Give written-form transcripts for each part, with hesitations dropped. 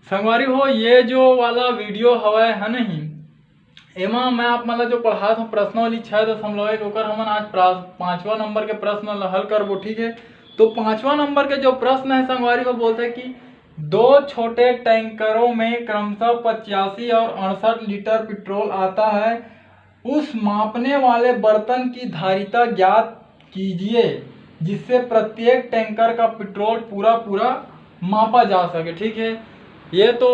संगवारी हो, ये जो वाला वीडियो हवा है नहीं, एमा मैं आप मतलब जो पढ़ात हूँ प्रश्नावली 6.1 ओकर हमन आज 5वां नंबर के प्रश्न ला हल करबो। ठीक है, तो 5वां नंबर के जो प्रश्न है संगवारी को बोलते हैं कि दो छोटे टैंकरों में क्रमशः 85 और 68 लीटर पेट्रोल आता है, उस मापने वाले बर्तन की धारिता ज्ञात कीजिए जिससे प्रत्येक टैंकर का पेट्रोल पूरा पूरा मापा जा सके। ठीक है, ये तो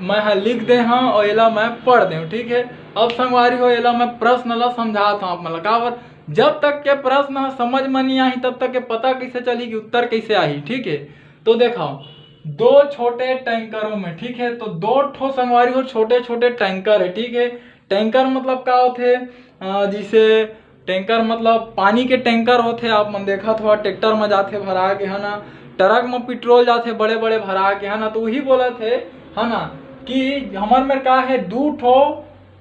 मैं लिख दे हाँ और एला मैं पढ़ दे। ठीक है, अब संगवारी हो एला मैं प्रश्न ला समझाता हूँ मतलब काबर, जब तक के प्रश्न समझ में नहीं आई तब तक के पता कैसे चली कि उत्तर कैसे आई। ठीक है, तो देखो दो छोटे टैंकरों में, ठीक है, तो दो ठो संगवारी हो छोटे छोटे टैंकर है। ठीक है, टैंकर मतलब का होते जिसे टैंकर मतलब पानी के टैंकर होते, आप मन देखा थोड़ा ट्रैक्टर में जाते भरा के है ना, ट्रक में पेट्रोल जाते बड़े बड़े भरा के है ना, तो वही बोला थे है ना कि हमारे में का है दो ठो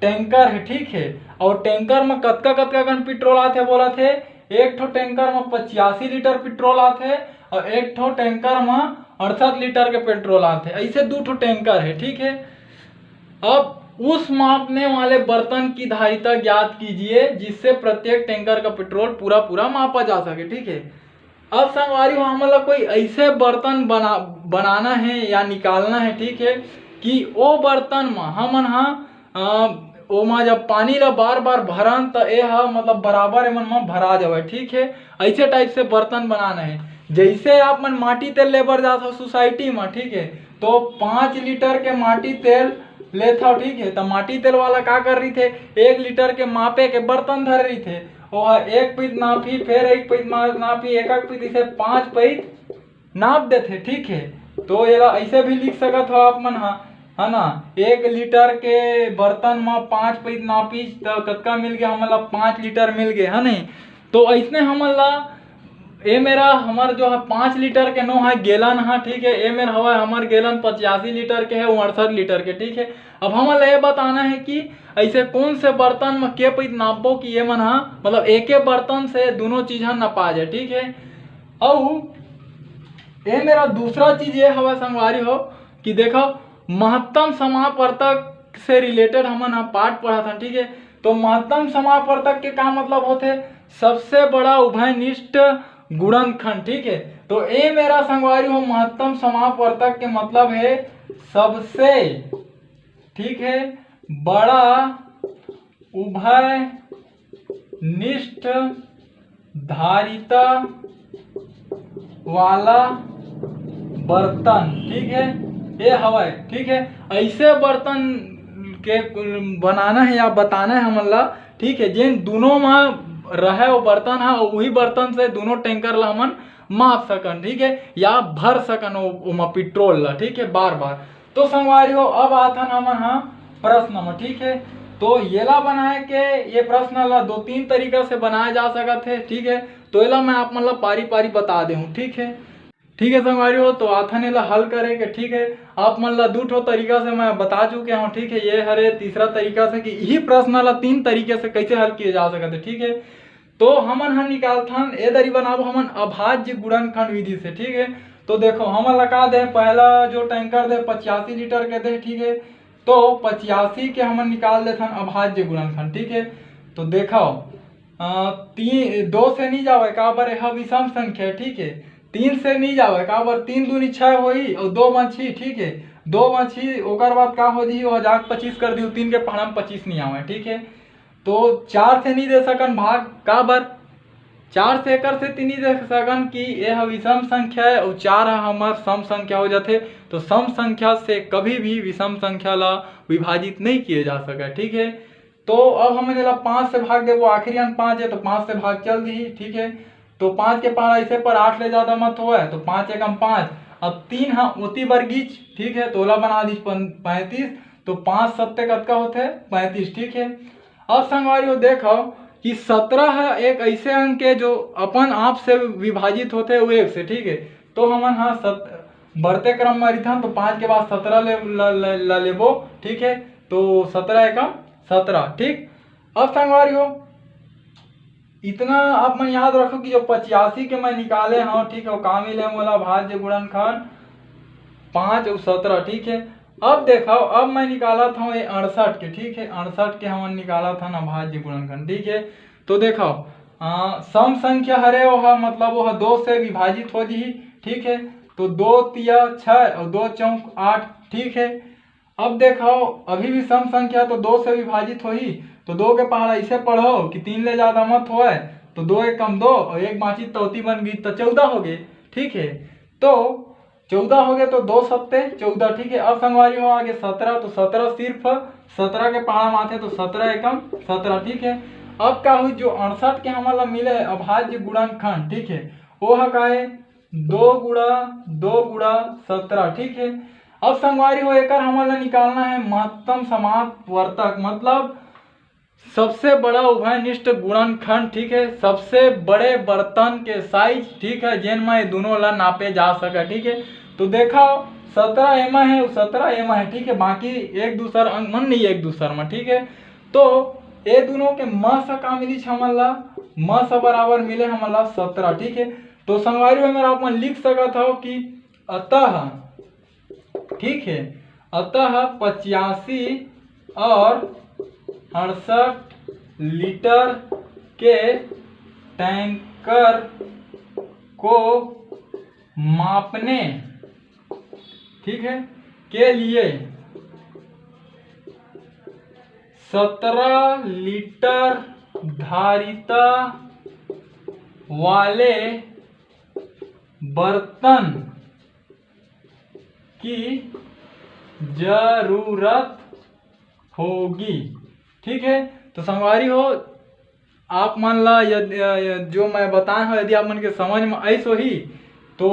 टैंकर है। ठीक है, और टैंकर में कतका कतका गन पेट्रोल आते बोला थे, एक ठो टैंकर में 85 लीटर पेट्रोल आते और एक ठो टैंकर में 68 लीटर के पेट्रोल आते, ऐसे दो ठो टैंकर है। ठीक है, अब उस मापने वाले बर्तन की धारिता ज्ञात कीजिए जिससे प्रत्येक टैंकर का पेट्रोल पूरा पूरा मापा जा सके। ठीक है, अब संगवारी हो मतलब कोई ऐसे बर्तन बनाना है या निकालना है। ठीक है, कि वो बर्तन में हमन ओमा जब पानी ला बार बार भरन तो ये मतलब बराबर एमन में भरा जावे। ठीक है, ऐसे टाइप से बर्तन बनाना है। जैसे आप मन माटी तेल लेबर जात हो सोसाइटी में, ठीक है, तो 5 लीटर के माटी तेल लेता हो। ठीक है, तो माटी तेल वाला का कर रही थे, 1 लीटर के मापे के बर्तन धर रही थे और एक पीत नापी फिर एक पीत नापी एक पीत इसे 5 पीत नाप देते। ठीक है, तो ये ऐसे भी लिख सकत हो आप मन है ना, 1 लीटर के बर्तन में 5 पीत नापी तो कतका मिल गया हमला 5 लीटर मिल गए है नहीं। तो ऐसने हमला ये मेरा हमार जो है 5 लीटर के नो है गैलन है। ठीक है, ये मेरा हवा हमार गैलन 85 लीटर के है 68 लीटर के। ठीक है, अब हमें ये बताना है कि ऐसे कौन से बर्तन में के पैत नापो कि ये मन मतलब एक बर्तन से दोनों चीज नपा जाए। ठीक है, और ये मेरा दूसरा चीज ये हवा संगवारी हो कि देखो महत्तम समापर्तक से रिलेटेड हमन पाठ पढ़ा था। ठीक है, तो महत्तम समापर्तक के का मतलब होते, सबसे बड़ा उभयनिष्ठ गुणनखंड। ठीक है, तो ये मेरा संगवारी हो महत्तम समापर्तक के मतलब है सबसे, ठीक है, बड़ा उभयनिष्ठ धारिता वाला बर्तन। ठीक है, ये हवा है। ठीक है, ऐसे बर्तन के बनाना है या बताना है हमला। ठीक है, जिन दोनों में रहे वो बर्तन है वही बर्तन से दोनों टैंकर ला हमन माप सकन। ठीक है, या भर सकन वो पेट्रोल ला। ठीक है, बार बार। तो संगवारी हो अब आथन हमन प्रश्न में। ठीक है, तो येला बनाए के ये प्रश्न ला 2-3 तरीका से बनाया जा सकत है। ठीक है, तो येला मैं आप मतलब पारी पारी बता दे हूँ। ठीक है, ठीक है संगवारी हो, तो आथन ला हल करेंगे। ठीक है, आप मन ला 2 ठो तरीका से मैं बता चुके हूँ। ठीक है, ये हरे तीसरा तरीका से कि यही प्रश्न ला 3 तरीके से कैसे हल किए जा सकते हैं। ठीक है, तो हमन निकालथन ए दरी बनाबो हमन अभाज्य गुणनखंड विधि से। ठीक है, तो देखो हमन लगा दे पहला जो टैंकर दे 85 लीटर के दे। ठीक है, तो 85 के हमन निकाल देथन अभाज्य गुणनखंड। ठीक है, तो देखो 2 से नहीं जावे का बर यह विषम संख्या है। ठीक है, 3 से नहीं जावे का बर 3 दूनी 6 होई और 2 में 6। ठीक है, 2 में 6 ओकर बाद का हो जी 25 कर दी, 3 के पहाड़ा में 25 नहीं आवे। ठीक है, तो 4 से नहीं दे सकन भाग का बर 4 से एकर से 3 नहीं दे सकन कि यह विषम संख्या है और 4 हमार सम संख्या हो जाते। तो सम संख्या से कभी भी विषम संख्या ला विभाजित नहीं किए जा सके। ठीक है, तो अब हमें 5 से भाग दे, वो आखिरी अंक 5 है तो 5 से भाग चल दी। ठीक है, तो 5 के पहाड़ा ऐसे पर 8 ले ज्यादा मत हो, तो 5 एकम 5। अब 3 ओती वर्गीच। ठीक है, तो ओला बना दी 35, तो 5 सत्ते कतका होते 35। ठीक है, अब संगवारी हो देखो कि 17 है एक ऐसे अंक है जो अपन आप से विभाजित होते हैं 1 से। ठीक है, तो हमन बढ़ते क्रम में रिथन, तो 5 के बाद 17 ले लेबो। ठीक है, तो 17 एकम 17। ठीक, अब संगवारी हो इतना आप मन याद रखो कि जो 85 के मैं निकाले हाँ। ठीक है, वो का मिले मोला भाज्य गुणनखंड 5 और 17। ठीक है, अब देखो, अब मैं निकाला था ये 68 के, ठीक है, 68 के हमन निकाला था ना भाज्य गुणनखंड, ठीक है। तो देखो सम संख्या हरे वह मतलब वह 2 से विभाजित हो जी, ठीक है। तो 2 तिया 6 और 2 चौक 8, ठीक है। अब देखो अभी भी सम संख्या तो 2 से विभाजित हो ही, तो 2 के पहाड़ ऐसे पढ़ो कि 3 ले ज्यादा मत होए, तो 2 एक कम 2 और 1 बाची तौती बन गई, तो 14 हो गए, ठीक है। तो 14 हो गए तो 2 सत्ते 14, ठीक है। अब संगवारी हो आगे 17, तो 17 सिर्फ 17 के पहाड़ा माथे, तो 17 एकम 17, ठीक है। अब क्या हुई, जो 68 के हमारा मिले है अभाज्य गुणनखंड, ठीक है, वो है का है 2 गुणा 2 गुणा 17, ठीक है। अब संगवारी हो एक हमारा निकालना है महत्तम समापवर्तक, मतलब सबसे बड़ा उभयनिष्ठ गुणनखंड, ठीक है, सबसे बड़े बर्तन के साइज, ठीक है, जिन में दोनों ला नापे जा सके, ठीक है। तो देखो 17 एम है, 17 एम है, ठीक है, बाकी एक दूसर अंक मन नहीं एक दूसर में, ठीक है। तो ये दोनों के म से का मिली हमारा म से बराबर मिले हमारा 17, ठीक है। तो संगवारी में मेरा अपन लिख सकत हो कि अतः, ठीक है, अतः 85 और 68 लीटर के टैंकर को मापने, ठीक है, के लिए 17 लीटर धारिता वाले बर्तन की जरूरत होगी, ठीक है। तो संगवारी हो आप मान ला जो मैं बताया हूँ यदि आप मन के समझ में ऐसो ही तो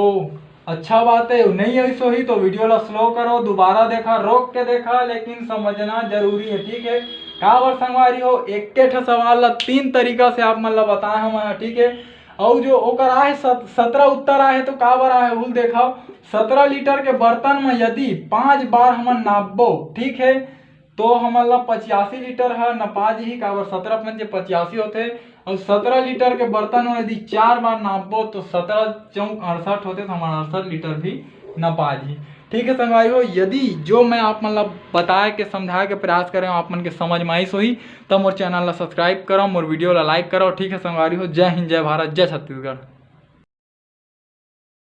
अच्छा बात है, नहीं ऐसो ही तो वीडियो ला स्लो करो, दोबारा देखा, रोक के देखा, लेकिन समझना जरूरी है, ठीक है। का बार संगवारी हो एक सवाल ला 3 तरीका से आप मन ला बताया हम, ठीक है। और जो ओकर आहे 17 उत्तर आहे तो का बार आहे उल देखाओ। 17 लीटर के बर्तन में यदि 5 बार हम नापबो, ठीक है, तो हमारा 85 लीटर है न 5 ही का 17 पंचे 85 होते, और 17 लीटर के बर्तन में यदि 4 बार नापबो तो 17 चौक 68 होते, तो हमारा 68 लीटर भी न 5 ही, ठीक है। संगवारी हो यदि जो मैं आप मतलब बताए के समझाए के प्रयास करें आप मन के समझ में आई सोही, तब मोर चैनल ला सब्सक्राइब करो, मोर वीडियो ला लाइक करो, ठीक है। संगवारी हो जय हिंद, जय भारत, जय छत्तीसगढ़।